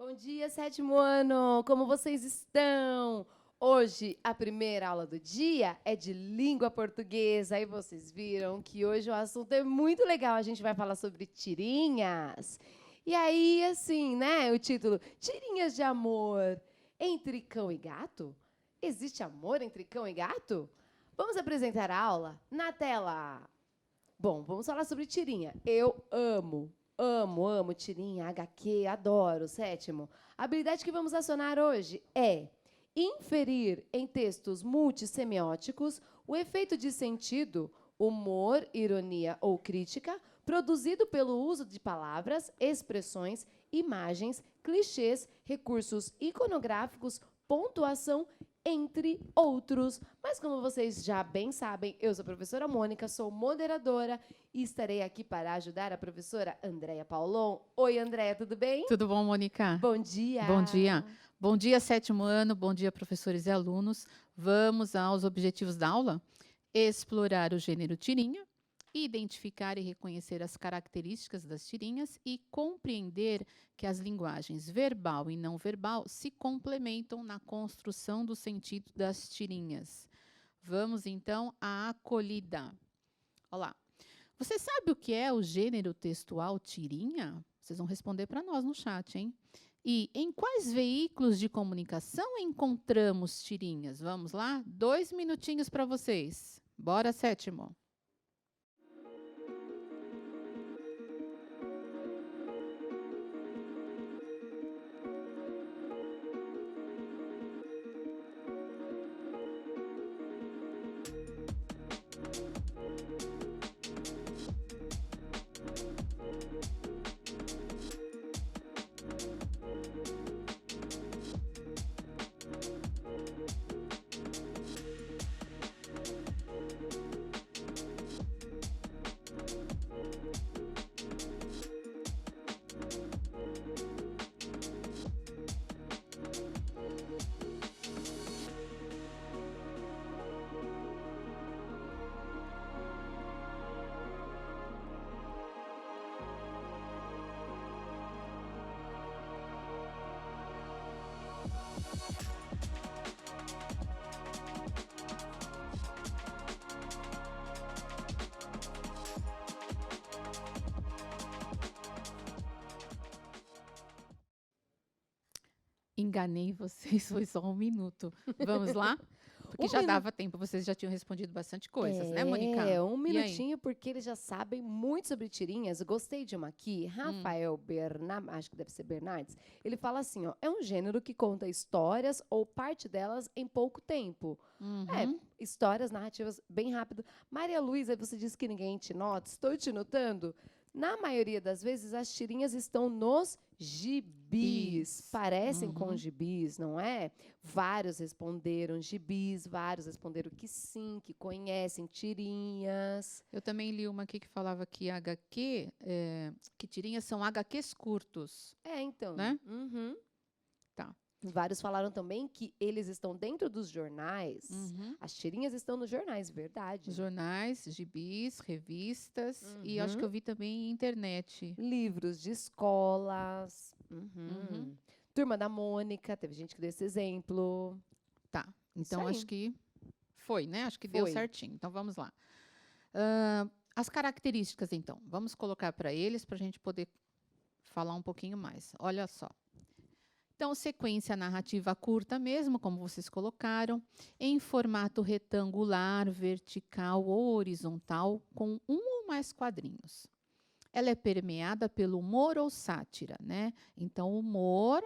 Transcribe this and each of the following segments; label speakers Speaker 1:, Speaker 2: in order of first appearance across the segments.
Speaker 1: Bom dia, sétimo ano! Como vocês estão? Hoje, a primeira aula do dia é de língua portuguesa. E vocês viram que hoje o assunto é muito legal. A gente vai falar sobre tirinhas. E aí, assim, né? O título: Tirinhas de amor entre cão e gato? Existe amor entre cão e gato? Vamos apresentar a aula na tela. Bom, vamos falar sobre tirinha. Eu amo tirinha, HQ, adoro. Sétimo, a habilidade que vamos acionar hoje é inferir em textos multissemióticos o efeito de sentido, humor, ironia ou crítica produzido pelo uso de palavras, expressões, imagens, clichês, recursos iconográficos, pontuação, entre outros. Mas como vocês já bem sabem, eu sou a professora Mônica, sou moderadora e estarei aqui para ajudar a professora Andréia Paulon. Oi, Andréia, tudo bem?
Speaker 2: Tudo bom, Mônica?
Speaker 1: Bom dia!
Speaker 2: Bom dia. Bom dia, sétimo ano. Bom dia, professores e alunos. Vamos aos objetivos da aula? Explorar o gênero tirinha, identificar e reconhecer as características das tirinhas e compreender que as linguagens verbal e não verbal se complementam na construção do sentido das tirinhas. Vamos, então, à acolhida. Olá. Você sabe o que é o gênero textual tirinha? Vocês vão responder para nós no chat, hein? E em quais veículos de comunicação encontramos tirinhas? Vamos lá? 2 minutinhos para vocês. Bora, sétimo. Enganei vocês, foi só 1 minuto. Vamos lá? Porque já dava tempo, vocês já tinham respondido bastante coisas, né, Mônica?
Speaker 1: É, um
Speaker 2: E aí?
Speaker 1: minutinho, porque eles já sabem muito sobre tirinhas. Gostei de uma aqui, Rafael Bernardes, acho que deve ser Bernardes. Ele fala assim, ó, é um gênero que conta histórias ou parte delas em pouco tempo. É,
Speaker 2: Uhum.
Speaker 1: histórias, narrativas bem rápido. Maria Luísa, você disse que ninguém te nota, estou te notando. Na maioria das vezes, as tirinhas estão nos gibis. Parecem com gibis, não é? Vários responderam gibis, vários responderam que sim, que conhecem tirinhas.
Speaker 2: Eu também li uma aqui que falava que HQ, que tirinhas são HQs curtos,
Speaker 1: É, então.
Speaker 2: né?
Speaker 1: Uhum.
Speaker 2: Tá.
Speaker 1: Vários falaram também que eles estão dentro dos jornais. As tirinhas estão nos jornais, verdade.
Speaker 2: Jornais, gibis, revistas e acho que eu vi também internet.
Speaker 1: Livros de escolas. Uhum. Turma da Mônica, teve gente que deu esse exemplo.
Speaker 2: Tá. Então
Speaker 1: Isso aí.
Speaker 2: acho que foi, né? Acho que deu
Speaker 1: Foi.
Speaker 2: certinho. Então vamos lá. As características, então. Vamos colocar para eles para a gente poder falar um pouquinho mais. Olha só. Então, sequência narrativa curta mesmo, como vocês colocaram, em formato retangular, vertical ou horizontal, com um ou mais quadrinhos. Ela é permeada pelo humor ou sátira, né? Então, o humor,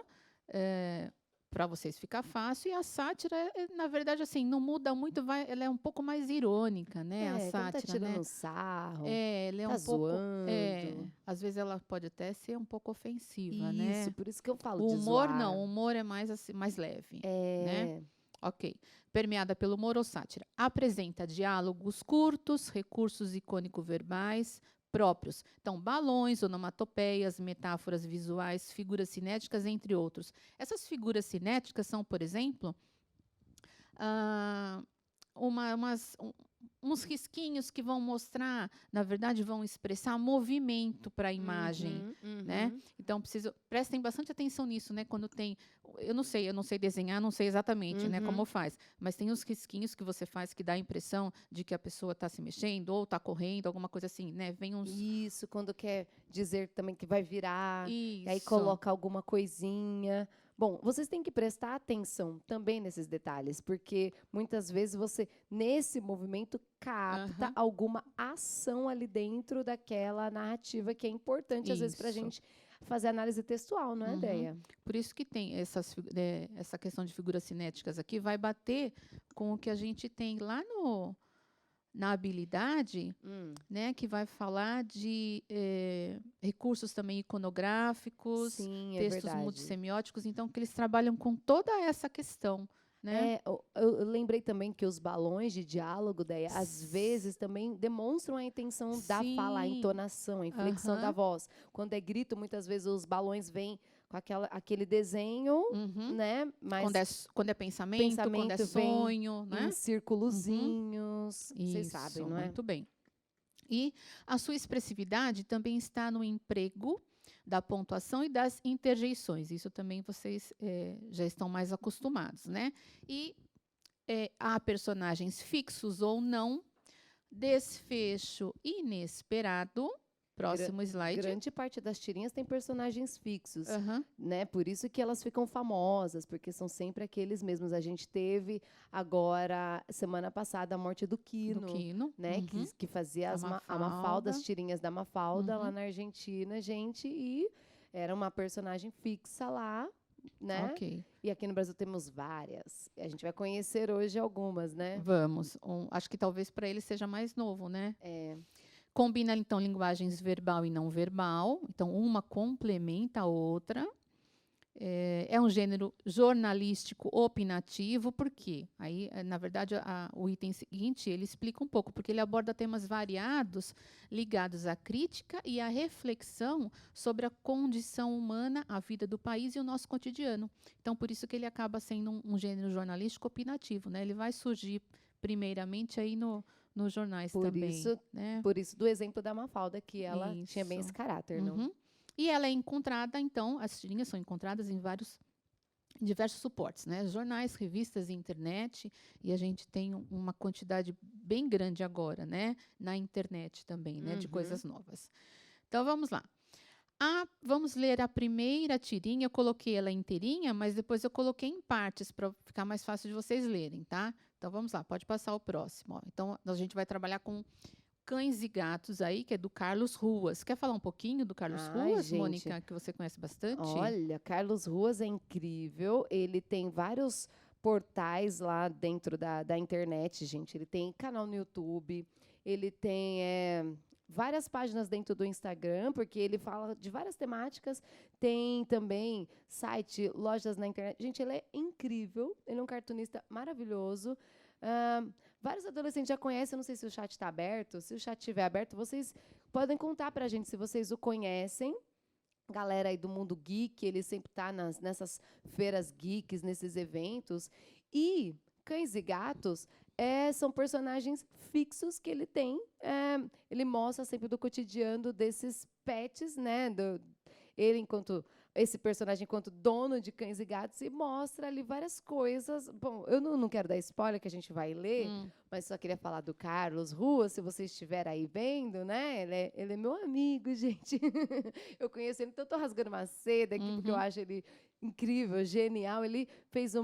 Speaker 2: para vocês ficar fácil, e a sátira, na verdade, assim, não muda muito, ela é um pouco mais irônica, né? A
Speaker 1: Quando tá
Speaker 2: sátira,
Speaker 1: tirando
Speaker 2: né?
Speaker 1: um sarro,
Speaker 2: Ela é
Speaker 1: tá
Speaker 2: um pouco,
Speaker 1: zoando.
Speaker 2: às vezes ela pode até ser um pouco ofensiva, né?
Speaker 1: Isso, por isso que eu falo
Speaker 2: O
Speaker 1: de
Speaker 2: humor
Speaker 1: zoar.
Speaker 2: não, o humor é mais assim, mais leve, né?
Speaker 1: É,
Speaker 2: Ok. Permeada pelo humor ou sátira. Apresenta diálogos curtos, recursos icônico-verbais próprios. Então, balões, onomatopeias, metáforas visuais, figuras cinéticas, entre outros. Essas figuras cinéticas são, por exemplo, ah, uns risquinhos que vão mostrar, na verdade, vão expressar movimento para a imagem, né? Então, prestem bastante atenção nisso, né? Quando tem, eu não sei desenhar, não sei exatamente, né, como faz, mas tem uns risquinhos que você faz que dá a impressão de que a pessoa está se mexendo ou está correndo, alguma coisa assim, né? Vem uns...
Speaker 1: Isso, quando quer dizer também que vai virar, e aí
Speaker 2: Isso.
Speaker 1: coloca alguma coisinha. Bom, vocês têm que prestar atenção também nesses detalhes, porque muitas vezes você, nesse movimento, capta alguma ação ali dentro daquela narrativa que é importante, às vezes, para a gente fazer análise textual, não é, Andréia?
Speaker 2: Por isso que tem essa questão de figuras cinéticas aqui, vai bater com o que a gente tem lá na habilidade, né, que vai falar de recursos também iconográficos,
Speaker 1: Sim, é
Speaker 2: textos
Speaker 1: verdade.
Speaker 2: multissemióticos, então que eles trabalham com toda essa questão, né?
Speaker 1: Eu lembrei também que os balões de diálogo, Déia, às vezes também demonstram a intenção da fala, a entonação, a inflexão da voz. Quando é grito, muitas vezes os balões vêm com aquele desenho, né? Mas
Speaker 2: quando é pensamento quando é sonho, né?
Speaker 1: Em círculozinhos, vocês sabem, não é?
Speaker 2: Muito bem. E a sua expressividade também está no emprego da pontuação e das interjeições. Isso também vocês já estão mais acostumados, né? E há personagens fixos ou não, desfecho inesperado. Próximo slide.
Speaker 1: Grande parte das tirinhas tem personagens fixos, né? Por isso que elas ficam famosas, porque são sempre aqueles mesmos. A gente teve agora, semana passada, a morte do Quino, né? Que fazia a Mafalda, as tirinhas da Mafalda lá na Argentina, gente, e era uma personagem fixa lá, né? E aqui no Brasil temos várias. A gente vai conhecer hoje algumas, né?
Speaker 2: Vamos. Acho que talvez para ele seja mais novo, né? Combina, então, linguagens verbal e não verbal. Então, uma complementa a outra. É um gênero jornalístico opinativo. Por quê? Aí, na verdade, o item seguinte, ele explica um pouco, porque ele aborda temas variados ligados à crítica e à reflexão sobre a condição humana, a vida do país e o nosso cotidiano. Então, por isso que ele acaba sendo um gênero jornalístico opinativo, né? Ele vai surgir, primeiramente, aí nos jornais também. Né?
Speaker 1: Por isso, do exemplo da Mafalda, que ela tinha bem esse caráter, não?
Speaker 2: E ela é encontrada, então, as tirinhas são encontradas em diversos suportes, né? Jornais, revistas e internet, e a gente tem uma quantidade bem grande agora, né? Na internet também, né? De coisas novas. Então, vamos lá. Vamos ler a primeira tirinha. Eu coloquei ela inteirinha, mas depois eu coloquei em partes para ficar mais fácil de vocês lerem, tá? Então, vamos lá, pode passar o próximo. Ó. Então, a gente vai trabalhar com Cães e Gatos aí, que é do Carlos Ruas. Quer falar um pouquinho do Carlos Ruas, gente, Mônica, que você conhece bastante?
Speaker 1: Olha, Carlos Ruas é incrível. Ele tem vários portais lá dentro da internet, gente. Ele tem canal no YouTube, ele tem várias páginas dentro do Instagram, porque ele fala de várias temáticas. Tem também site, lojas na internet. Gente, ele é incrível. Ele é um cartunista maravilhoso. Vários adolescentes já conhecem, eu não sei se o chat está aberto. Se o chat estiver aberto, vocês podem contar para a gente se vocês o conhecem. Galera aí do mundo geek, ele sempre está nessas feiras geeks, nesses eventos. E Cães e Gatos são personagens fixos que ele tem. Ele mostra sempre do cotidiano desses pets, né? Ele, esse personagem, enquanto dono de Cães e Gatos, e mostra ali várias coisas. Bom, eu não quero dar spoiler, que a gente vai ler, mas só queria falar do Carlos Ruas, se você estiver aí vendo, né? Ele é meu amigo, gente. Eu conheço ele, então eu tô rasgando uma seda aqui, porque eu acho ele incrível, genial. Ele fez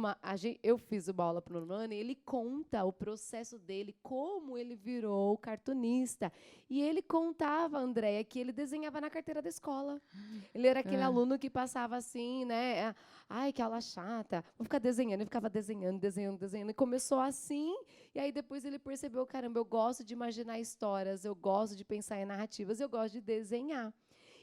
Speaker 1: eu fiz uma aula para o Normani, ele conta o processo dele, como ele virou cartunista. E ele contava, Andréia, que ele desenhava na carteira da escola. Ele era aquele aluno que passava assim, né? Ai, que aula chata. Vou ficar desenhando. Ele ficava desenhando. E começou assim, e aí depois ele percebeu, caramba, eu gosto de imaginar histórias, eu gosto de pensar em narrativas, eu gosto de desenhar.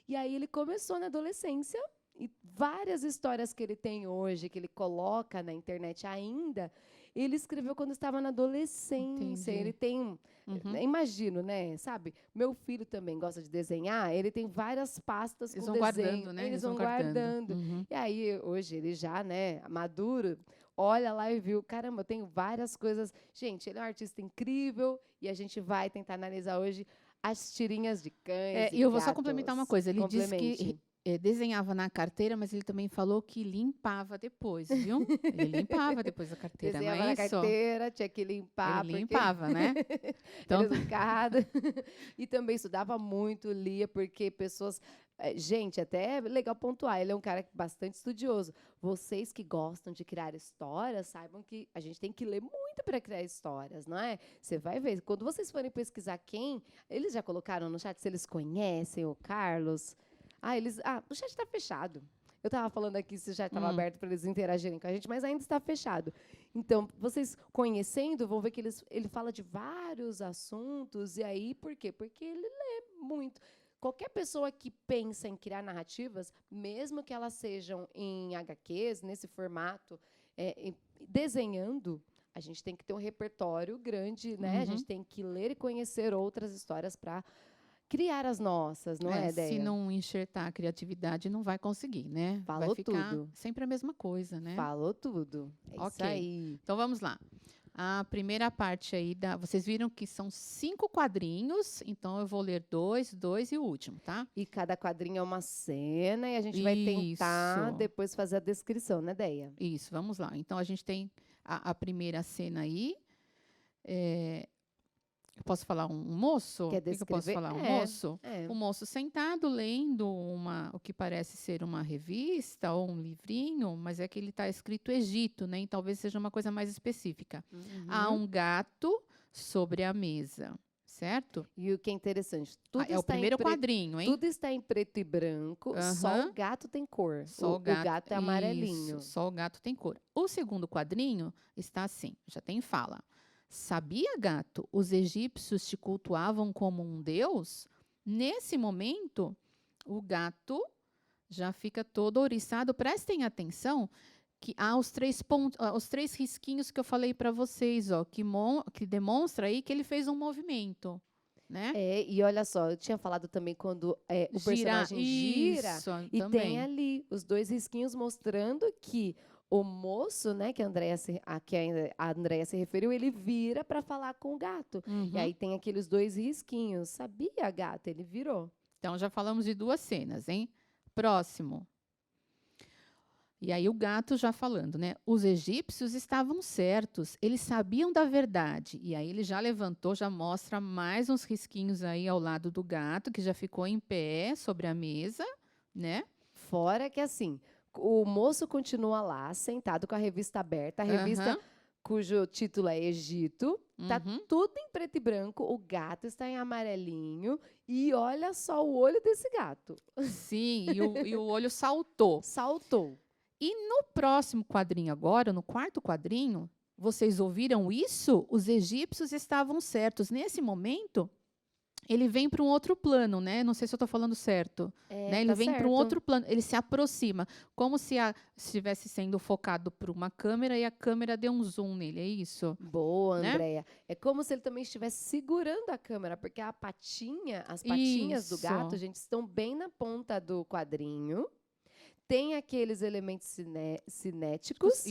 Speaker 1: E aí ele começou na adolescência, E várias histórias que ele tem hoje, que ele coloca na internet ainda, ele escreveu quando estava na adolescência.
Speaker 2: Entendi.
Speaker 1: Ele tem,
Speaker 2: Uhum.
Speaker 1: imagino, né? Sabe? Meu filho também gosta de desenhar, ele tem várias pastas
Speaker 2: Eles
Speaker 1: com
Speaker 2: vão
Speaker 1: desenho.
Speaker 2: guardando, né?
Speaker 1: Eles
Speaker 2: Eles vão
Speaker 1: vão
Speaker 2: guardando.
Speaker 1: guardando.
Speaker 2: Uhum.
Speaker 1: E aí, hoje, ele já, né, maduro, olha lá e viu, caramba, eu tenho várias coisas. Gente, ele é um artista incrível e a gente vai tentar analisar hoje as tirinhas de cães e
Speaker 2: E eu vou só complementar uma
Speaker 1: gatos.
Speaker 2: coisa. Ele disse que
Speaker 1: Complemente.
Speaker 2: desenhava na carteira, mas ele também falou que limpava depois, viu? Ele limpava depois da carteira, não
Speaker 1: Desenhava
Speaker 2: é
Speaker 1: na
Speaker 2: isso?
Speaker 1: carteira, tinha que limpar,
Speaker 2: Ele
Speaker 1: porque
Speaker 2: limpava, né?
Speaker 1: era
Speaker 2: Então,
Speaker 1: educado. E também estudava muito, lia, porque pessoas. Gente, até é legal pontuar, ele é um cara bastante estudioso. Vocês que gostam de criar histórias, saibam que a gente tem que ler muito para criar histórias, não é? Você vai ver, quando vocês forem pesquisar quem, eles já colocaram no chat se eles conhecem o Carlos. O chat está fechado. Eu estava falando aqui se já estava aberto para eles interagirem com a gente, mas ainda está fechado. Então, vocês conhecendo, vão ver que ele fala de vários assuntos. E aí, por quê? Porque ele lê muito. Qualquer pessoa que pensa em criar narrativas, mesmo que elas sejam em HQs, nesse formato, desenhando, a gente tem que ter um repertório grande, né? A gente tem que ler e conhecer outras histórias para criar as nossas, não é,
Speaker 2: se
Speaker 1: Déia?
Speaker 2: não enxertar a criatividade, não vai conseguir, né?
Speaker 1: Falou
Speaker 2: Vai ficar
Speaker 1: tudo.
Speaker 2: sempre a mesma coisa, né?
Speaker 1: Falou tudo. É isso
Speaker 2: Ok.
Speaker 1: aí.
Speaker 2: Então vamos lá. A primeira parte aí vocês viram que são 5 quadrinhos, então eu vou ler 2, 2 e o último, tá?
Speaker 1: E cada quadrinho é uma cena e a gente vai tentar
Speaker 2: Isso.
Speaker 1: depois fazer a descrição, né, Déia?
Speaker 2: Isso, vamos lá. Então a gente tem a primeira cena aí. Eu posso falar um moço?
Speaker 1: Quer
Speaker 2: O que que eu posso
Speaker 1: descrever?
Speaker 2: falar? Um moço?
Speaker 1: É.
Speaker 2: Um moço sentado lendo o que parece ser uma revista ou um livrinho, mas é que ele está escrito Egito, né? E talvez seja uma coisa mais específica. Há um gato sobre a mesa, certo?
Speaker 1: E o que é interessante, tudo
Speaker 2: É o
Speaker 1: está
Speaker 2: primeiro quadrinho, hein?
Speaker 1: tudo está em preto e branco, só o gato tem cor.
Speaker 2: Só
Speaker 1: o gato é amarelinho.
Speaker 2: Isso, só o gato tem cor. O segundo quadrinho está assim, já tem fala. Sabia, gato, os egípcios te cultuavam como um deus? Nesse momento, o gato já fica todo ouriçado. Prestem atenção que há os 3 pontos, os 3 risquinhos que eu falei para vocês, ó, que demonstra aí que ele fez um movimento, né?
Speaker 1: E olha só, eu tinha falado também quando o personagem gira
Speaker 2: isso,
Speaker 1: e
Speaker 2: também.
Speaker 1: tem ali os 2 risquinhos mostrando que o moço, né, que a Andréia se referiu, ele vira para falar com o gato. E aí tem aqueles 2 risquinhos. Sabia, gato? Ele virou.
Speaker 2: Então já falamos de 2 cenas, hein? Próximo. E aí o gato já falando, né? Os egípcios estavam certos, eles sabiam da verdade. E aí ele já levantou, já mostra mais uns risquinhos aí ao lado do gato, que já ficou em pé sobre a mesa, né?
Speaker 1: Fora que assim, o moço continua lá, sentado com a revista aberta, a revista cujo título é Egito, tá tudo em preto e branco, o gato está em amarelinho, e olha só o olho desse gato.
Speaker 2: Sim, e o olho saltou.
Speaker 1: Saltou.
Speaker 2: E no próximo quadrinho agora, no 4º quadrinho, vocês ouviram isso? Os egípcios estavam certos. Nesse momento, ele vem para um outro plano, né? Não sei se eu estou falando certo. Né? Ele vem para um outro plano, ele se aproxima, como se estivesse sendo focado por uma câmera e a câmera deu um zoom nele, é isso?
Speaker 1: Boa,
Speaker 2: né?
Speaker 1: Andréia. É como se ele também estivesse segurando a câmera, porque as patinhas do gato, gente, estão bem na ponta do quadrinho. Tem aqueles elementos cinéticos,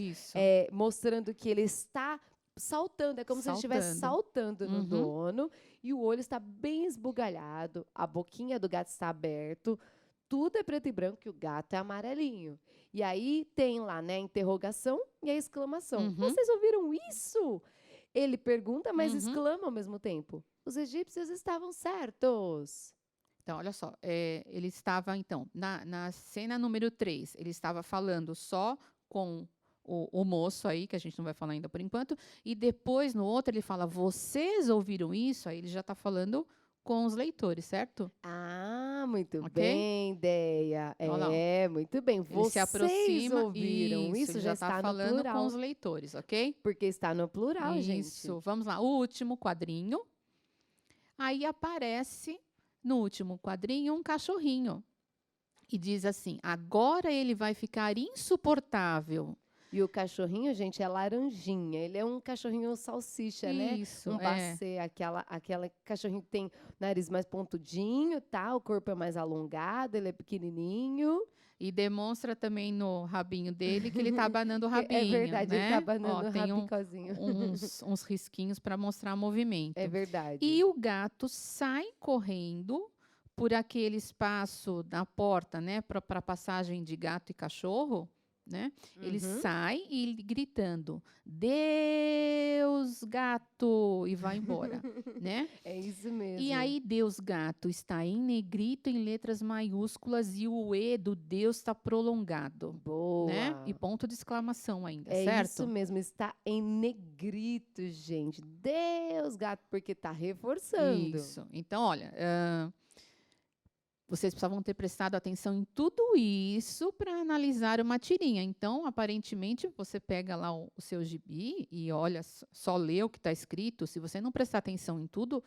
Speaker 1: mostrando que ele está saltando. É como se ele estivesse saltando no dono. E o olho está bem esbugalhado. A boquinha do gato está aberto. Tudo é preto e branco e o gato é amarelinho. E aí tem lá, né, a interrogação e a exclamação. Vocês ouviram isso? Ele pergunta, mas exclama ao mesmo tempo. Os egípcios estavam certos.
Speaker 2: Então, olha só, ele estava, então, na cena número 3, ele estava falando só com o moço aí, que a gente não vai falar ainda por enquanto, e depois, no outro, ele fala, vocês ouviram isso? Aí ele já está falando com os leitores, certo?
Speaker 1: Ah, muito bem, Déia. Muito bem.
Speaker 2: Ele se aproxima,
Speaker 1: ouviram isso já está
Speaker 2: falando
Speaker 1: no plural.
Speaker 2: com os leitores, ok?
Speaker 1: Porque está no plural, gente.
Speaker 2: Isso, vamos lá, o último quadrinho. Aí aparece... No último quadrinho, um cachorrinho. E diz assim: agora ele vai ficar insuportável.
Speaker 1: E o cachorrinho, gente, é laranjinha. Ele é um cachorrinho salsicha, né?
Speaker 2: Isso,
Speaker 1: Um basset, aquela cachorrinho que tem nariz mais pontudinho, tá? O corpo é mais alongado, ele é pequenininho.
Speaker 2: E demonstra também no rabinho dele que ele tá abanando o
Speaker 1: É
Speaker 2: rabinho,
Speaker 1: verdade, ele tá
Speaker 2: né?
Speaker 1: abanando o
Speaker 2: Tem
Speaker 1: rabicozinho.
Speaker 2: uns risquinhos para mostrar movimento.
Speaker 1: É verdade.
Speaker 2: E o gato sai correndo por aquele espaço da porta, né, para passagem de gato e cachorro, né? Ele
Speaker 1: Uhum.
Speaker 2: sai e gritando: Deus, gato! E vai embora, né?
Speaker 1: É isso mesmo.
Speaker 2: E aí, Deus, gato, está em negrito em letras maiúsculas e o E do Deus está prolongado,
Speaker 1: Boa.
Speaker 2: né? E ponto de exclamação ainda,
Speaker 1: É
Speaker 2: certo?
Speaker 1: isso mesmo, está em negrito, gente. Deus, gato, porque tá reforçando.
Speaker 2: Isso. Então, olha, vocês precisavam ter prestado atenção em tudo isso para analisar uma tirinha. Então, aparentemente, você pega lá o seu gibi e olha, só lê o que está escrito. Se você não prestar atenção em tudo,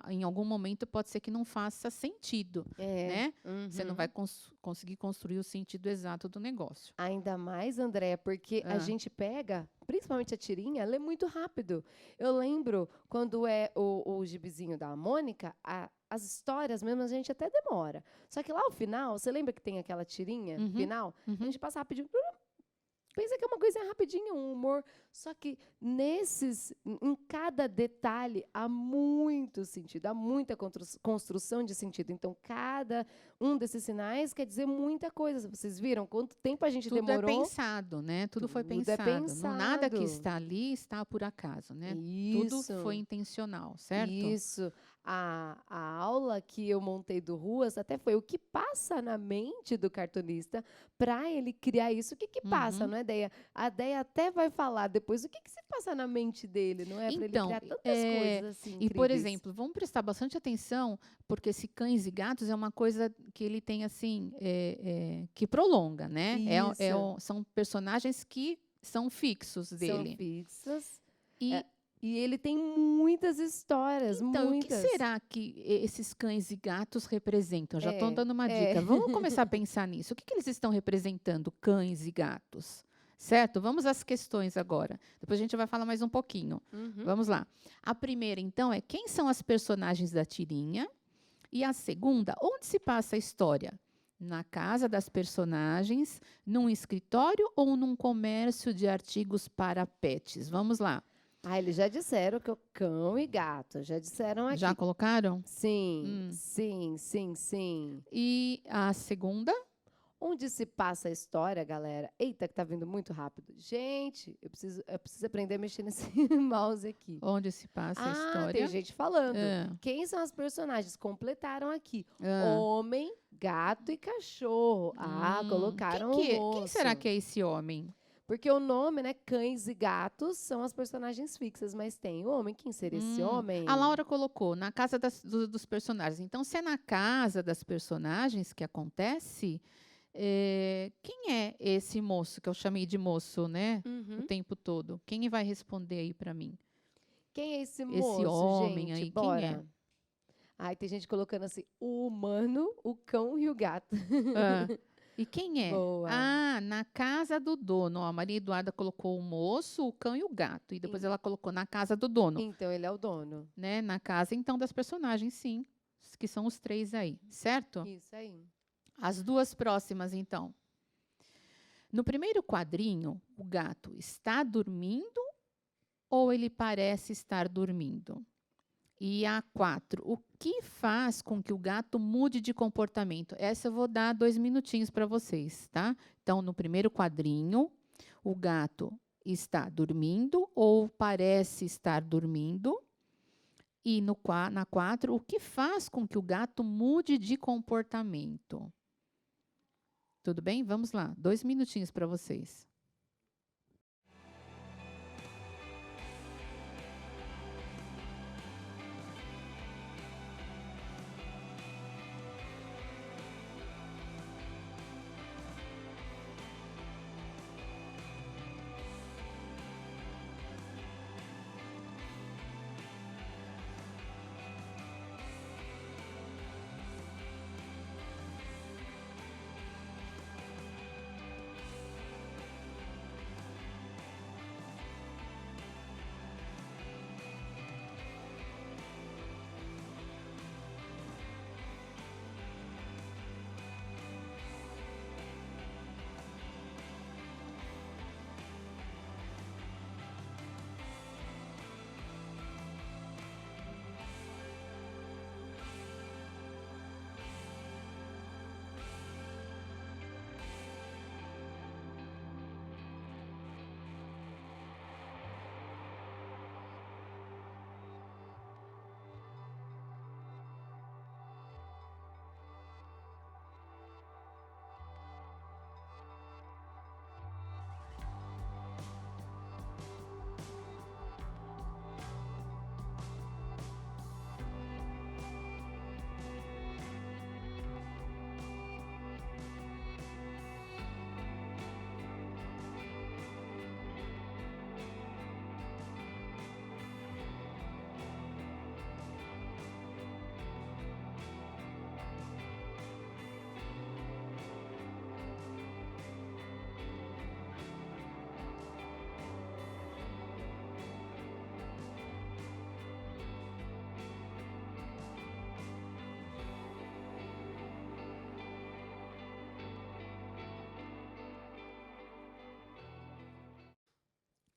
Speaker 2: em algum momento pode ser que não faça sentido, né? Você não vai conseguir construir o sentido exato do negócio.
Speaker 1: Ainda mais, Andréa, porque a gente pega, principalmente a tirinha, lê muito rápido. Eu lembro quando é o gibizinho da Mônica, as histórias mesmo a gente até demora. Só que lá ao final, você lembra que tem aquela tirinha final? A gente passa rapidinho. Pensa que é uma coisa rapidinha, um humor. Só que em cada detalhe, há muito sentido, há muita construção de sentido. Então, cada um desses sinais quer dizer muita coisa. Vocês viram quanto tempo a gente demorou?
Speaker 2: Tudo é pensado, né? Tudo foi pensado. Nada que está ali está por acaso, né?
Speaker 1: Isso.
Speaker 2: Tudo foi intencional, certo?
Speaker 1: Isso. A aula que eu montei do Ruas até foi o que passa na mente do cartunista para ele criar isso. O que passa, não é, Deia? A Deia até vai falar depois o que se passa na mente dele, não é? Para ele criar tantas coisas assim
Speaker 2: E, por
Speaker 1: incríveis.
Speaker 2: exemplo, vamos prestar bastante atenção, porque esse cães e gatos é uma coisa que ele tem, assim, que prolonga, né? São personagens que são fixos dele.
Speaker 1: São fixos.
Speaker 2: E
Speaker 1: E ele tem muitas histórias,
Speaker 2: então,
Speaker 1: muitas.
Speaker 2: o que será que esses cães e gatos representam? Já estou dando uma dica. Vamos começar a pensar nisso. O que eles estão representando, cães e gatos? Certo? Vamos às questões agora. Depois a gente vai falar mais um pouquinho. Vamos lá. A primeira, então, é quem são as personagens da tirinha? E a segunda, onde se passa a história? Na casa das personagens, num escritório ou num comércio de artigos para pets? Vamos lá.
Speaker 1: Eles já disseram que é o cão e gato. Já disseram aqui.
Speaker 2: Já colocaram?
Speaker 1: Sim, sim.
Speaker 2: E a segunda?
Speaker 1: Onde se passa a história, galera? Eita, que tá vindo muito rápido. Gente, eu preciso aprender a mexer nesse mouse aqui.
Speaker 2: Onde se passa a história?
Speaker 1: Tem gente falando. Quem são as personagens? Completaram aqui. Homem, gato e cachorro. Colocaram o moço.
Speaker 2: Quem será que é esse homem?
Speaker 1: Porque o nome, né, cães e gatos, são as personagens fixas, mas tem o homem. Quem seria esse homem?
Speaker 2: A Laura colocou, na casa dos personagens. Então, se é na casa das personagens que acontece, quem é esse moço, que eu chamei de moço, né, o tempo todo? Quem vai responder aí para mim?
Speaker 1: Quem é esse moço,
Speaker 2: esse homem
Speaker 1: gente?
Speaker 2: aí,
Speaker 1: Bora.
Speaker 2: quem é?
Speaker 1: Tem gente colocando assim, o humano, o cão e o gato.
Speaker 2: E quem é?
Speaker 1: Boa.
Speaker 2: Na casa do dono. Ó, a Maria Eduarda colocou o moço, o cão e o gato. E depois ela colocou na casa do dono.
Speaker 1: Então, ele é o dono.
Speaker 2: Né? Na casa, então, das personagens, sim. Que são os três aí, certo?
Speaker 1: Isso aí.
Speaker 2: As duas próximas, então. No primeiro quadrinho, o gato está dormindo ou ele parece estar dormindo? E a 4, o que faz com que o gato mude de comportamento? Essa eu vou dar 2 minutinhos para vocês, tá? Então, no primeiro quadrinho, o gato está dormindo ou parece estar dormindo. E na 4, o que faz com que o gato mude de comportamento? Tudo bem? Vamos lá, 2 minutinhos para vocês.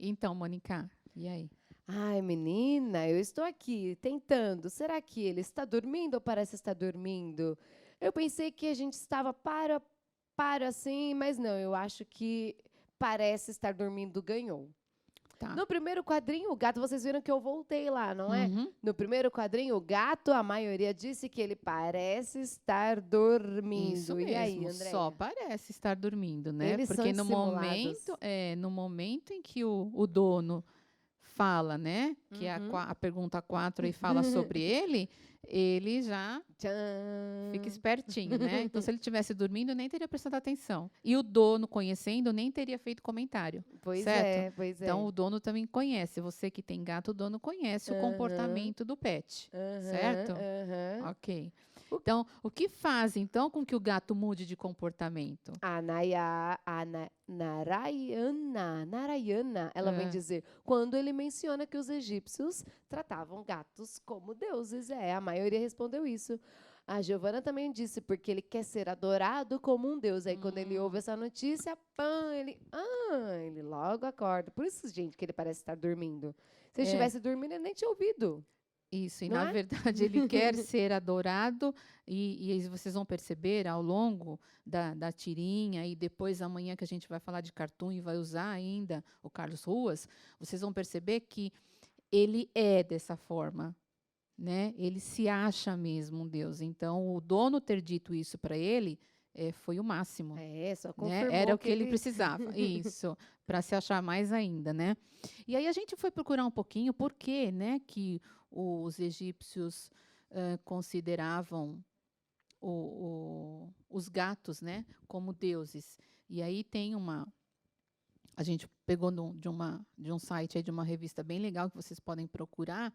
Speaker 2: Então, Mônica, e aí?
Speaker 1: Ai, menina, eu estou aqui tentando. Será que ele está dormindo ou parece estar dormindo? Eu pensei que a gente estava para assim, mas não, eu acho que parece estar dormindo, ganhou.
Speaker 2: Tá.
Speaker 1: No primeiro quadrinho, o gato, vocês viram que eu voltei lá, não é?
Speaker 2: Uhum.
Speaker 1: No primeiro quadrinho, o gato, a maioria disse que ele parece estar dormindo.
Speaker 2: Isso
Speaker 1: E aí,
Speaker 2: mesmo, só
Speaker 1: Andréia?
Speaker 2: parece estar dormindo, né?
Speaker 1: Eles são
Speaker 2: Porque
Speaker 1: dissimulados.
Speaker 2: no momento em que o dono fala, né? Que é
Speaker 1: Uhum.
Speaker 2: a pergunta 4 aí fala sobre ele, ele já fica
Speaker 1: Tchan.
Speaker 2: espertinho, né? Então, se ele estivesse dormindo, nem teria prestado atenção. E o dono, conhecendo, nem teria feito comentário,
Speaker 1: Pois
Speaker 2: certo?
Speaker 1: é, pois
Speaker 2: Então,
Speaker 1: é.
Speaker 2: o dono também conhece. Você que tem gato, o dono conhece o
Speaker 1: Aham,
Speaker 2: comportamento do pet,
Speaker 1: aham,
Speaker 2: certo?
Speaker 1: aham.
Speaker 2: Ok.
Speaker 1: O-
Speaker 2: Então, o que faz, então, com que o gato mude de comportamento?
Speaker 1: Narayana, ela vem
Speaker 2: Ah,
Speaker 1: dizer, quando ele menciona que os egípcios tratavam gatos como deuses. É, a maioria respondeu isso. A Giovana também disse, porque ele quer ser adorado como um deus. Aí, quando ele ouve
Speaker 2: hum,
Speaker 1: essa notícia, pã, ele logo acorda. Por isso, gente, que ele parece estar dormindo. Se ele
Speaker 2: é.
Speaker 1: estivesse dormindo, ele nem tinha ouvido,
Speaker 2: Isso, e
Speaker 1: não
Speaker 2: na
Speaker 1: é?
Speaker 2: verdade ele quer ser adorado, e aí vocês vão perceber ao longo da tirinha, e depois amanhã que a gente vai falar de cartoon e vai usar ainda o Carlos Ruas, vocês vão perceber que ele é dessa forma, né? Ele se acha mesmo um Deus. Então, o dono ter dito isso para ele foi o máximo,
Speaker 1: É, só
Speaker 2: né? Era
Speaker 1: confirmou
Speaker 2: o
Speaker 1: que
Speaker 2: que ele
Speaker 1: ele.
Speaker 2: precisava, isso, para se achar mais ainda, né? E aí a gente foi procurar um pouquinho por que, né, que os egípcios consideravam os gatos, né, como deuses. E aí tem a gente pegou de um site aí, de uma revista bem legal que vocês podem procurar,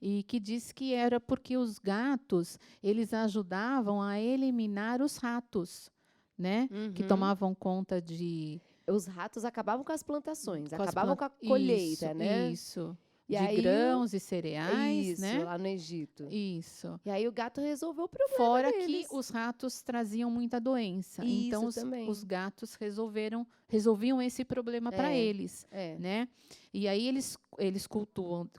Speaker 2: e que diz que era porque os gatos, eles ajudavam a eliminar os ratos, né, que
Speaker 1: Uhum.
Speaker 2: tomavam conta de
Speaker 1: Os ratos acabavam com as plantações,
Speaker 2: com as
Speaker 1: acabavam
Speaker 2: plantas.
Speaker 1: com a
Speaker 2: Isso,
Speaker 1: colheita, né?
Speaker 2: isso.
Speaker 1: E
Speaker 2: De
Speaker 1: aí,
Speaker 2: grãos e cereais,
Speaker 1: isso,
Speaker 2: né?
Speaker 1: lá no Egito.
Speaker 2: Isso.
Speaker 1: E aí o gato resolveu o problema
Speaker 2: Fora que
Speaker 1: deles.
Speaker 2: os ratos traziam muita doença. Então,
Speaker 1: Isso
Speaker 2: os
Speaker 1: também.
Speaker 2: gatos resolviam esse problema para
Speaker 1: É,
Speaker 2: eles,
Speaker 1: é.
Speaker 2: né? E aí eles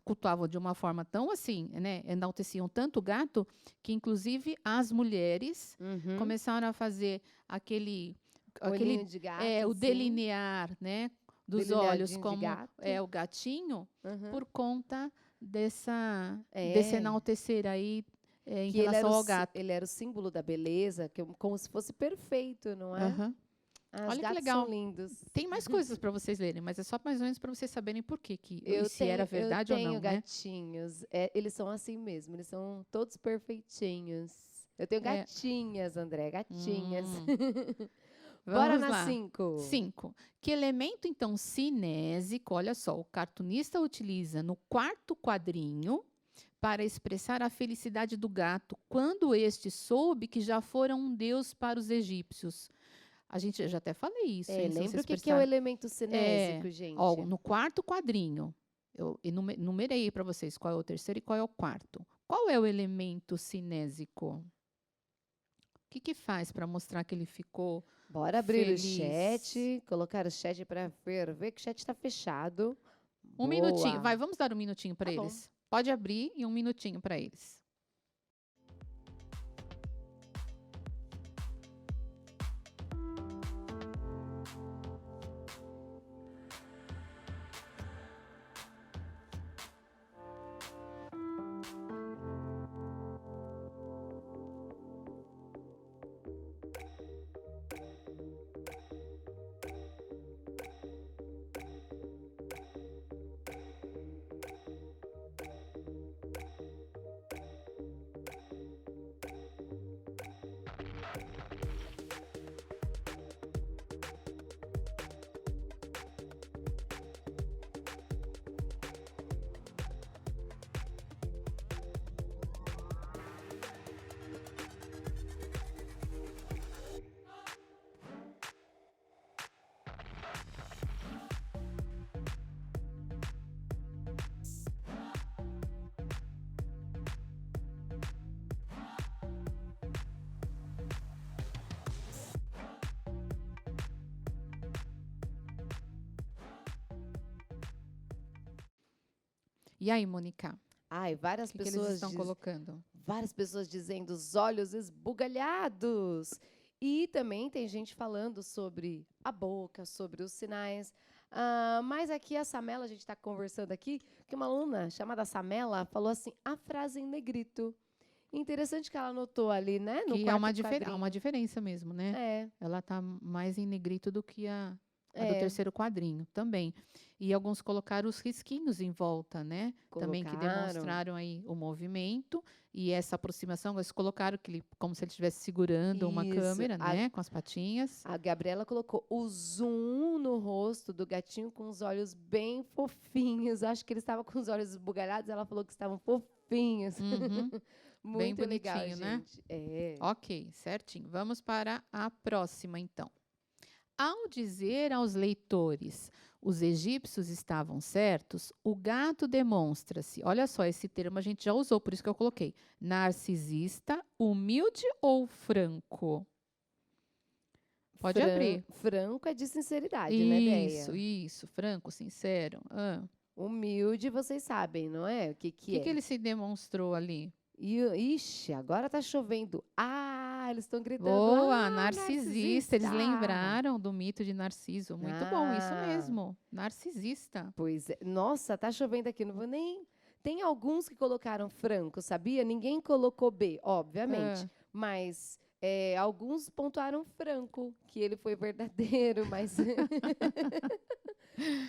Speaker 2: cultuavam de uma forma tão assim, né? Enalteciam tanto o gato, que inclusive as mulheres
Speaker 1: Uhum.
Speaker 2: começaram a fazer aquele,
Speaker 1: Olhinho
Speaker 2: aquele
Speaker 1: de gato,
Speaker 2: o
Speaker 1: assim.
Speaker 2: delinear, né? Dos olhos
Speaker 1: Delineadinho de
Speaker 2: como
Speaker 1: gato.
Speaker 2: o gatinho,
Speaker 1: Uhum.
Speaker 2: por conta desse
Speaker 1: É.
Speaker 2: enaltecer aí em
Speaker 1: Que ele era,
Speaker 2: relação ao gato.
Speaker 1: ele era o símbolo da beleza, como se fosse perfeito, não é?
Speaker 2: Aham.
Speaker 1: Ah, os
Speaker 2: Olha que
Speaker 1: gatos são
Speaker 2: legal.
Speaker 1: lindos.
Speaker 2: Tem mais coisas para vocês lerem, mas é só mais ou menos para vocês saberem por quê e
Speaker 1: Eu
Speaker 2: se era
Speaker 1: tenho, eu
Speaker 2: verdade ou
Speaker 1: tenho
Speaker 2: não, né?
Speaker 1: gatinhos. É, eles são assim mesmo, eles são todos perfeitinhos. Eu tenho
Speaker 2: É,
Speaker 1: gatinhas, André, gatinhas.
Speaker 2: hum,
Speaker 1: Bora
Speaker 2: vamos
Speaker 1: na
Speaker 2: lá.
Speaker 1: 5.
Speaker 2: 5. Que elemento, então, cinésico, olha só, o cartunista utiliza no quarto quadrinho para expressar a felicidade do gato quando este soube que já fora um deus para os egípcios. A gente eu já até falei isso,
Speaker 1: É,
Speaker 2: hein? Se
Speaker 1: lembra o
Speaker 2: vocês
Speaker 1: que que é o
Speaker 2: prestarem.
Speaker 1: elemento
Speaker 2: É,
Speaker 1: cinésico,
Speaker 2: ó,
Speaker 1: gente?
Speaker 2: no quarto quadrinho, eu enumerei para vocês qual é o terceiro e qual é o quarto. Qual é o elemento cinésico? O que que faz para mostrar que ele ficou
Speaker 1: Bora abrir o
Speaker 2: feliz?
Speaker 1: chat, colocar o chat para ver que o chat está fechado.
Speaker 2: Um minutinho,
Speaker 1: Boa.
Speaker 2: vai, vamos dar um minutinho para
Speaker 1: Tá bom.
Speaker 2: eles. Pode abrir e um minutinho para eles. E aí, Mônica,
Speaker 1: Ai,
Speaker 2: o que, que eles estão colocando?
Speaker 1: várias pessoas dizendo os olhos esbugalhados. E também tem gente falando sobre a boca, sobre os sinais. Mas aqui a Samela, a gente está conversando aqui, que uma aluna chamada Samela falou assim, a frase em negrito. Interessante que ela anotou ali, né? No
Speaker 2: Que é uma,
Speaker 1: quarto quadrinho.
Speaker 2: uma diferença mesmo, né?
Speaker 1: É,
Speaker 2: Ela tá mais em negrito do que a do
Speaker 1: é,
Speaker 2: terceiro quadrinho também. E alguns colocaram os risquinhos em volta, né? Também que
Speaker 1: colocaram.
Speaker 2: demonstraram aí o movimento e essa aproximação. Eles colocaram que como se ele estivesse segurando uma
Speaker 1: Isso.
Speaker 2: câmera, né? Com as patinhas.
Speaker 1: A Gabriela colocou o zoom no rosto do gatinho com os olhos bem fofinhos. Acho que ele estava com os olhos esbugalhados. Ela falou que estavam fofinhos.
Speaker 2: Uhum, bem
Speaker 1: Muito legal,
Speaker 2: bonitinho, né?
Speaker 1: gente. É.
Speaker 2: Ok, certinho. Vamos para a próxima, então. Ao dizer aos leitores, os egípcios estavam certos, o gato demonstra-se. Olha só, esse termo a gente já usou, por isso que eu coloquei. Narcisista, humilde ou franco? Pode abrir.
Speaker 1: Franco é de sinceridade, né, Deia?
Speaker 2: Isso, franco, sincero.
Speaker 1: Humilde, vocês sabem, não é? O que
Speaker 2: O
Speaker 1: que
Speaker 2: que,
Speaker 1: é?
Speaker 2: que ele se demonstrou ali?
Speaker 1: Ixi, agora tá chovendo. Eles estão gritando.
Speaker 2: Boa, narcisista. Eles
Speaker 1: narcisista.
Speaker 2: lembraram do mito de Narciso. Muito bom, isso
Speaker 1: Ah.
Speaker 2: mesmo. Narcisista.
Speaker 1: Pois é. Nossa, tá chovendo aqui, não vou nem. Tem alguns que colocaram franco, sabia? Ninguém colocou B, obviamente. Mas alguns pontuaram franco, que ele foi verdadeiro, mas.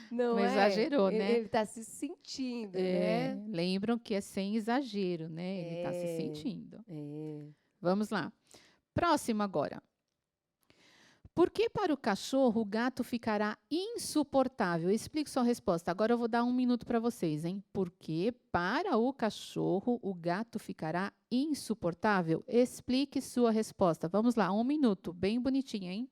Speaker 1: Não
Speaker 2: Mas
Speaker 1: é?
Speaker 2: exagerou, né?
Speaker 1: Ele tá se sentindo, né?
Speaker 2: Lembram que é sem exagero, né? Ele está se
Speaker 1: É.
Speaker 2: sentindo.
Speaker 1: É.
Speaker 2: Vamos lá. Próximo agora. Por que para o cachorro o gato ficará insuportável? Explique sua resposta. Agora eu vou dar 1 minuto para vocês, hein? Por que para o cachorro o gato ficará insuportável? Explique sua resposta. Vamos lá, 1 minuto. Bem bonitinha, hein?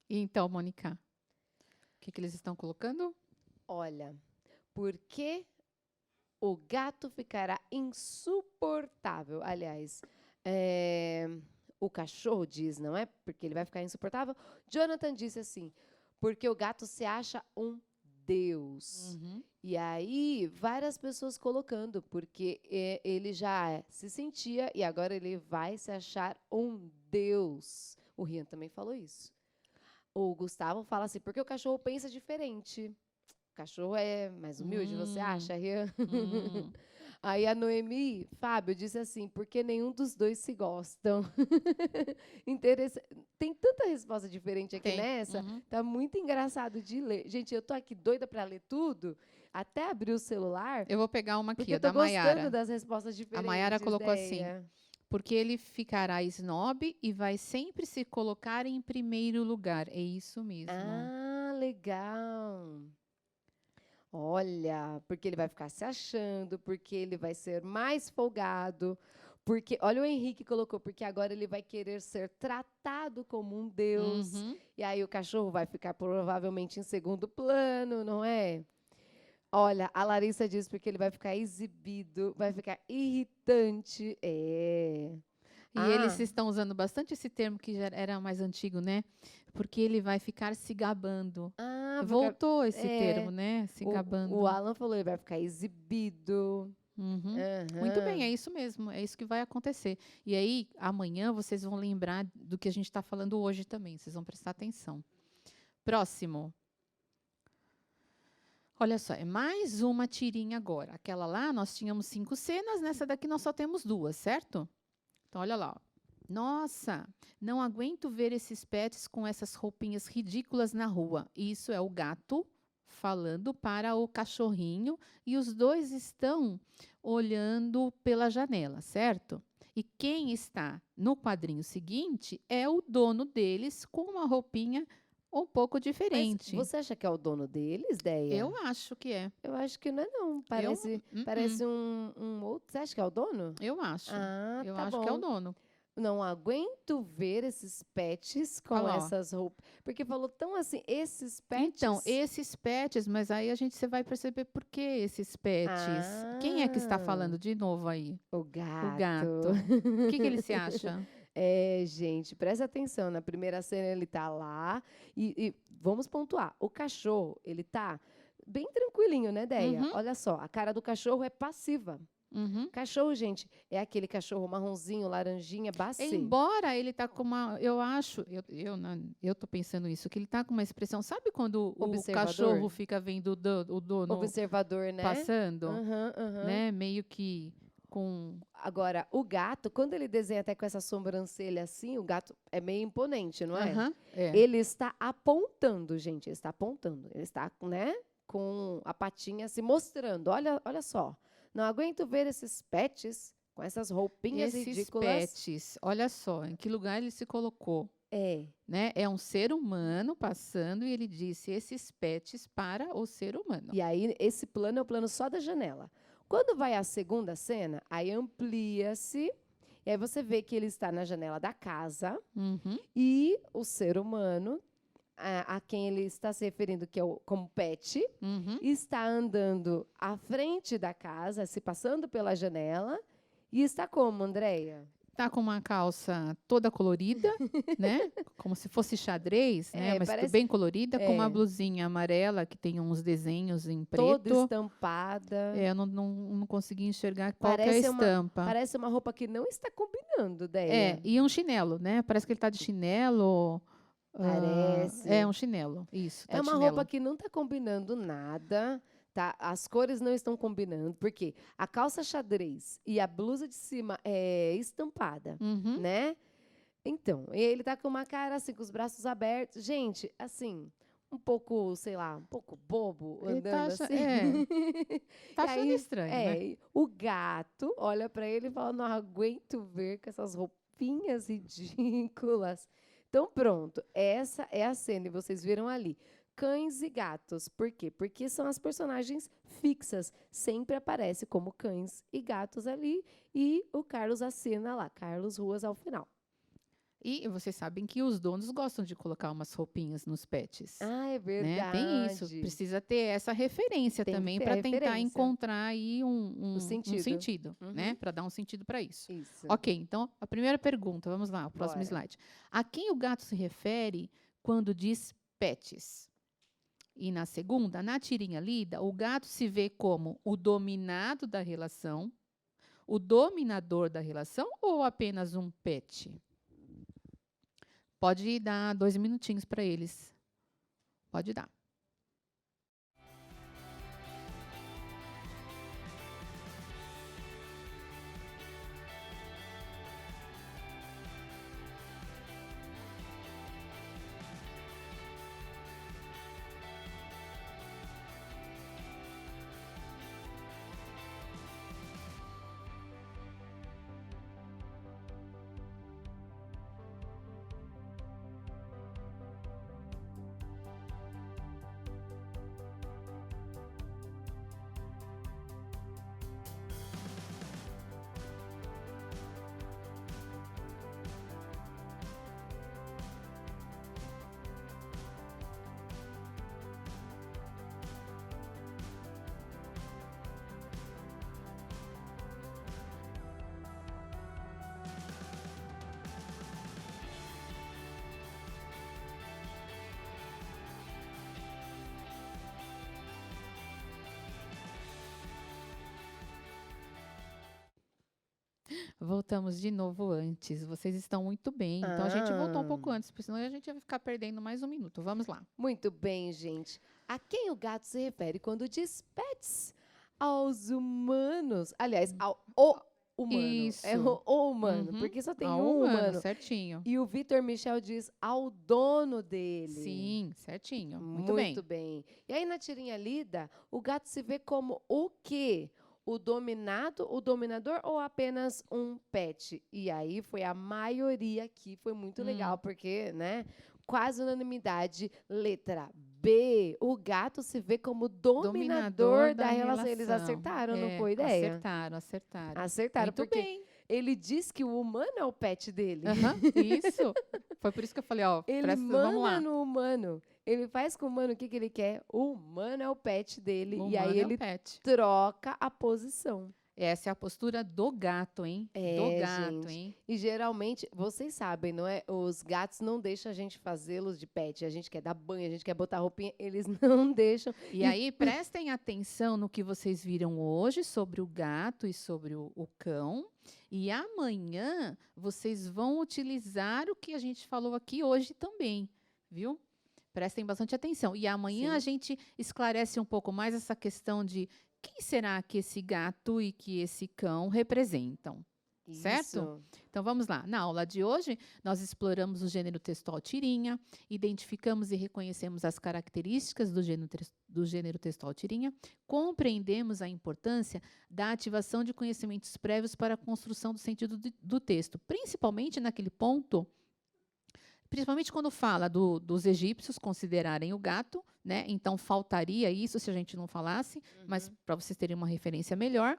Speaker 2: Então, Mônica, o que, que eles estão colocando?
Speaker 1: Olha, por que o gato ficará insuportável? Aliás, o cachorro diz, não é? Porque ele vai ficar insuportável. Jonathan disse assim, porque o gato se acha um Deus.
Speaker 2: Uhum.
Speaker 1: E aí, várias pessoas colocando, porque ele já se sentia e agora ele vai se achar um Deus. O Rian também falou isso. O Gustavo fala assim, porque o cachorro pensa diferente. O cachorro é mais humilde, você acha, Rian? Aí a Noemi, Fábio, disse assim, porque nenhum dos dois se gostam. Interessante. Tem tanta resposta diferente aqui nessa.
Speaker 2: Uhum.
Speaker 1: Tá muito engraçado de ler. Gente, eu tô aqui doida para ler tudo, até abrir o celular,
Speaker 2: Eu vou pegar uma
Speaker 1: porque
Speaker 2: aqui,
Speaker 1: eu
Speaker 2: a
Speaker 1: tô
Speaker 2: da Maiara.
Speaker 1: gostando das respostas diferentes.
Speaker 2: Maiara colocou assim,
Speaker 1: Deia.
Speaker 2: porque ele ficará snob e vai sempre se colocar em primeiro lugar. É isso mesmo.
Speaker 1: Ah, legal. Olha, porque ele vai ficar se achando, porque ele vai ser mais folgado, porque, olha o Henrique colocou, porque agora ele vai querer ser tratado como um Deus.
Speaker 2: Uhum.
Speaker 1: E aí o cachorro vai ficar provavelmente em segundo plano, não é? Olha, a Larissa diz porque ele vai ficar exibido, vai ficar irritante. É.
Speaker 2: E eles estão usando bastante esse termo que já era mais antigo, né? Porque ele vai ficar se gabando. Voltou esse termo, né? Se gabando.
Speaker 1: O Alan falou, ele vai ficar exibido.
Speaker 2: Uhum. Muito bem, é isso mesmo. É isso que vai acontecer. E aí, amanhã, vocês vão lembrar do que a gente está falando hoje também. Vocês vão prestar atenção. Próximo. Olha só, é mais uma tirinha agora. Aquela lá, nós tínhamos 5 cenas, nessa daqui nós só temos 2, certo? Então, olha lá. Ó. Nossa, não aguento ver esses pets com essas roupinhas ridículas na rua. Isso é o gato falando para o cachorrinho e os dois estão olhando pela janela, certo? E quem está no quadrinho seguinte é o dono deles com uma roupinha um pouco
Speaker 1: Mas
Speaker 2: diferente.
Speaker 1: você acha que é o dono deles, Deia?
Speaker 2: Eu acho que é.
Speaker 1: Eu acho que não é não. Parece um outro. Você acha que é o dono?
Speaker 2: Eu acho.
Speaker 1: Ah,
Speaker 2: Eu
Speaker 1: tá
Speaker 2: acho que é o
Speaker 1: bom.
Speaker 2: dono.
Speaker 1: Não aguento ver esses pets com
Speaker 2: Olha lá, ó.
Speaker 1: essas roupas. Porque falou tão assim, esses
Speaker 2: Então,
Speaker 1: pets.
Speaker 2: esses pets, mas aí você vai perceber por que esses pets. Quem é que está
Speaker 1: Ah,
Speaker 2: falando de novo aí?
Speaker 1: o
Speaker 2: O
Speaker 1: gato.
Speaker 2: gato. O que ele se acha?
Speaker 1: É, gente, presta atenção. Na primeira cena ele tá lá e vamos pontuar. O cachorro, ele tá bem tranquilinho, né, Deia?
Speaker 2: Uhum,
Speaker 1: Olha só, a cara do cachorro é passiva.
Speaker 2: uhum.
Speaker 1: Cachorro, gente, é aquele cachorro marronzinho, laranjinha, bacê.
Speaker 2: Embora ele tá com uma, eu acho, eu tô pensando isso, que ele tá com uma expressão, sabe quando o
Speaker 1: Observador.
Speaker 2: cachorro fica vendo o dono
Speaker 1: Observador, né?
Speaker 2: passando,
Speaker 1: Aham, aham.
Speaker 2: né? Meio que com.
Speaker 1: Agora, o gato, quando ele desenha até com essa sobrancelha assim, o gato é meio imponente, não é?
Speaker 2: Aham, é.
Speaker 1: Ele está apontando, gente, ele está apontando. Ele está, né, com a patinha se mostrando. Olha só. Não aguento ver esses pets com essas roupinhas
Speaker 2: Esses
Speaker 1: ridículas.
Speaker 2: pets, olha só, em que lugar ele se colocou,
Speaker 1: É.
Speaker 2: né? É um ser humano passando e ele disse esses pets para o ser humano.
Speaker 1: E aí, esse plano é o plano só da janela. Quando vai a segunda cena, aí amplia-se. E aí você vê que ele está na janela da casa
Speaker 2: Uhum,
Speaker 1: e o ser humano, a quem ele está se referindo que é como pet,
Speaker 2: uhum.
Speaker 1: está andando à frente da casa, se passando pela janela, e está como, Andréia?
Speaker 2: Tá com uma calça toda colorida, né? Como se fosse xadrez, né?
Speaker 1: É,
Speaker 2: Mas
Speaker 1: parece
Speaker 2: bem colorida, com uma
Speaker 1: é,
Speaker 2: blusinha amarela que tem uns desenhos em
Speaker 1: toda
Speaker 2: preto.
Speaker 1: estampada.
Speaker 2: É, eu não consegui enxergar qual que é a
Speaker 1: Parece
Speaker 2: estampa.
Speaker 1: parece uma roupa que não está combinando,
Speaker 2: É,
Speaker 1: Deia.
Speaker 2: e um chinelo, né? Parece que ele tá de chinelo. É
Speaker 1: Parece.
Speaker 2: um chinelo, isso, tá
Speaker 1: É
Speaker 2: de
Speaker 1: uma
Speaker 2: chinelo.
Speaker 1: roupa que não está combinando nada, tá? As cores não estão combinando, porque a calça xadrez e a blusa de cima é estampada,
Speaker 2: Uhum.
Speaker 1: né? Então, ele tá com uma cara assim, com os braços abertos. Gente, assim, um pouco, sei lá, um pouco bobo
Speaker 2: Ele tá,
Speaker 1: andando assim.
Speaker 2: tá
Speaker 1: E
Speaker 2: achando
Speaker 1: aí,
Speaker 2: estranho, né?
Speaker 1: o gato olha para ele e fala: Não aguento ver com essas roupinhas ridículas. Então, pronto, essa é a cena, e vocês viram ali. Cães e gatos. Por quê? Porque são as personagens fixas. Sempre aparece como cães e gatos ali. E o Carlos assina lá, Carlos Ruas ao final.
Speaker 2: E vocês sabem que os donos gostam de colocar umas roupinhas nos pets.
Speaker 1: Ah, é
Speaker 2: Né? Tem isso.
Speaker 1: verdade.
Speaker 2: Precisa ter essa referência
Speaker 1: Tem que
Speaker 2: também
Speaker 1: ter a
Speaker 2: para tentar
Speaker 1: referência.
Speaker 2: encontrar aí
Speaker 1: O
Speaker 2: um
Speaker 1: sentido.
Speaker 2: sentido, né?
Speaker 1: Uhum.
Speaker 2: Para dar um sentido para isso.
Speaker 1: Isso.
Speaker 2: Ok, então a primeira pergunta, vamos lá, o próximo
Speaker 1: Bora.
Speaker 2: slide. A quem o gato se refere quando diz pets? E na segunda, na tirinha lida, o gato se vê como o dominado da relação, o dominador da relação ou apenas um pet? Pode dar 2 minutinhos para eles. Pode dar. Voltamos de novo antes. Vocês estão muito bem. Então a gente voltou um pouco antes, porque senão a gente vai ficar perdendo mais um minuto. Vamos lá.
Speaker 1: Muito bem, gente. A quem o gato se refere quando diz pets? Aos humanos. Aliás, ao o humano. É
Speaker 2: Isso.
Speaker 1: o humano,
Speaker 2: Uhum.
Speaker 1: porque só tem
Speaker 2: Ao
Speaker 1: um
Speaker 2: humano,
Speaker 1: humano.
Speaker 2: certinho.
Speaker 1: E o Vitor Michel diz ao dono dele.
Speaker 2: Sim, certinho. Muito bem.
Speaker 1: Muito bem. E aí, na tirinha lida, o gato se vê como o quê? O dominado, o dominador ou apenas um pet? E aí foi a maioria aqui, foi muito legal, porque, né? Quase unanimidade. Letra B. O gato se vê como dominador da relação. Eles acertaram, não foi ideia?
Speaker 2: Acertaram.
Speaker 1: Acertaram,
Speaker 2: Muito
Speaker 1: porque
Speaker 2: bem.
Speaker 1: ele diz que o humano é o pet dele.
Speaker 2: Aham, isso. Foi por isso que eu falei, ó,
Speaker 1: Ele
Speaker 2: presta,
Speaker 1: manda
Speaker 2: vamos lá.
Speaker 1: no humano. Ele faz com o humano o que ele quer. O humano é o pet dele.
Speaker 2: O
Speaker 1: E aí
Speaker 2: humano é o
Speaker 1: ele
Speaker 2: pet.
Speaker 1: troca a posição.
Speaker 2: Essa é a postura do gato, hein? Do gato,
Speaker 1: Gente.
Speaker 2: hein?
Speaker 1: E geralmente, vocês sabem, não é? Os gatos não deixam a gente fazê-los de pet. A gente quer dar banho, a gente quer botar roupinha. Eles não deixam.
Speaker 2: E aí, prestem atenção no que vocês viram hoje sobre o gato e sobre o cão. E amanhã vocês vão utilizar o que a gente falou aqui hoje também, viu? Prestem bastante atenção. E amanhã
Speaker 1: Sim.
Speaker 2: a gente esclarece um pouco mais essa questão de quem será que esse gato e que esse cão representam. Certo?
Speaker 1: Isso.
Speaker 2: Então vamos lá. Na aula de hoje, nós exploramos o gênero textual tirinha, identificamos e reconhecemos as características do gênero textual tirinha, compreendemos a importância da ativação de conhecimentos prévios para a construção do sentido do texto, principalmente naquele ponto. Principalmente quando fala dos egípcios considerarem o gato, né? Então faltaria isso se a gente não falasse, mas para vocês terem uma referência melhor.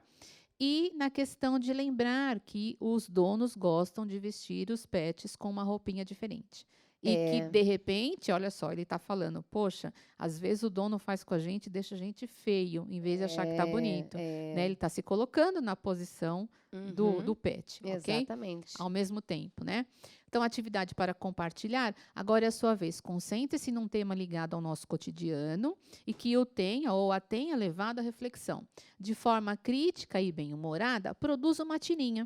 Speaker 2: E na questão de lembrar que os donos gostam de vestir os pets com uma roupinha diferente. E que, de repente, olha só, ele está falando, poxa, às vezes o dono faz com a gente e deixa a gente feio, em vez de achar que está bonito. Né? Ele está se colocando na posição do pet, ok?
Speaker 1: Exatamente.
Speaker 2: Ao mesmo tempo, né? Então, atividade para compartilhar. Agora é a sua vez. Concentre-se num tema ligado ao nosso cotidiano e que o tenha ou a tenha levado à reflexão. De forma crítica e bem-humorada, produza uma tirinha.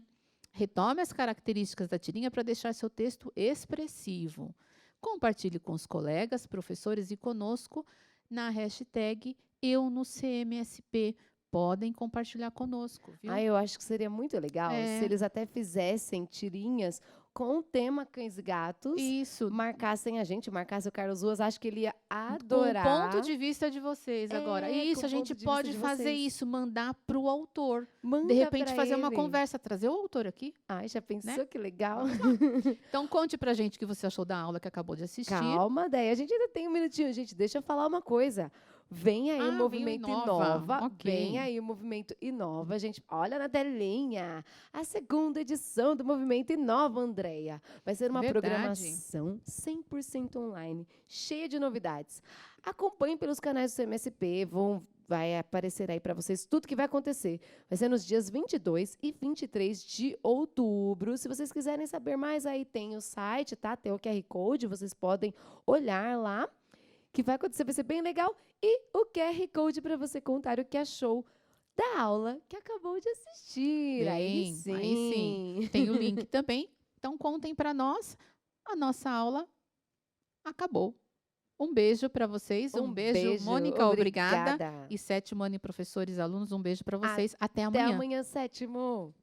Speaker 2: Retome as características da tirinha para deixar seu texto expressivo. Compartilhe com os colegas, professores e conosco na hashtag #EuNoCMSP. Podem compartilhar conosco, viu?
Speaker 1: Eu acho que seria muito legal se eles até fizessem tirinhas com o tema cães e gatos.
Speaker 2: Isso.
Speaker 1: Marcassem a gente, marcassem o Carlos Ruas. Acho que ele ia adorar.
Speaker 2: Com o ponto de vista de vocês agora. Isso,
Speaker 1: com
Speaker 2: a gente
Speaker 1: ponto de
Speaker 2: pode
Speaker 1: vista de
Speaker 2: fazer
Speaker 1: vocês.
Speaker 2: isso, mandar para o autor.
Speaker 1: Manda
Speaker 2: De repente,
Speaker 1: pra
Speaker 2: fazer uma
Speaker 1: ele.
Speaker 2: conversa, trazer o autor aqui.
Speaker 1: Ai, já pensou
Speaker 2: Né?
Speaker 1: que legal?
Speaker 2: Então, conte pra gente o que você achou da aula que acabou de assistir.
Speaker 1: Calma, daí a gente ainda tem um minutinho. Gente, deixa eu falar uma coisa. Vem aí o
Speaker 2: vem o
Speaker 1: movimento
Speaker 2: Inova.
Speaker 1: Inova.
Speaker 2: Ok.
Speaker 1: Vem aí o movimento Inova. Gente, olha na telinha. A segunda edição do movimento Inova, Andréia. Vai ser uma
Speaker 2: Verdade.
Speaker 1: programação 100% online, cheia de novidades. Acompanhe pelos canais do CMSP. Vai aparecer aí para vocês tudo que vai acontecer. Vai ser nos dias 22 e 23 de outubro. Se vocês quiserem saber mais, aí tem o site, tá? Tem o QR Code, vocês podem olhar lá. Que vai acontecer, vai ser bem legal. E o QR Code para você contar o que achou da aula que acabou de assistir.
Speaker 2: Bem,
Speaker 1: aí sim.
Speaker 2: aí sim. Tem o link também. Então, contem para nós. A nossa aula acabou. Um beijo para vocês. Um beijo, Mônica, obrigada. E 7º ano, professores e alunos, um beijo para vocês. Até amanhã.
Speaker 1: Até amanhã, 7º.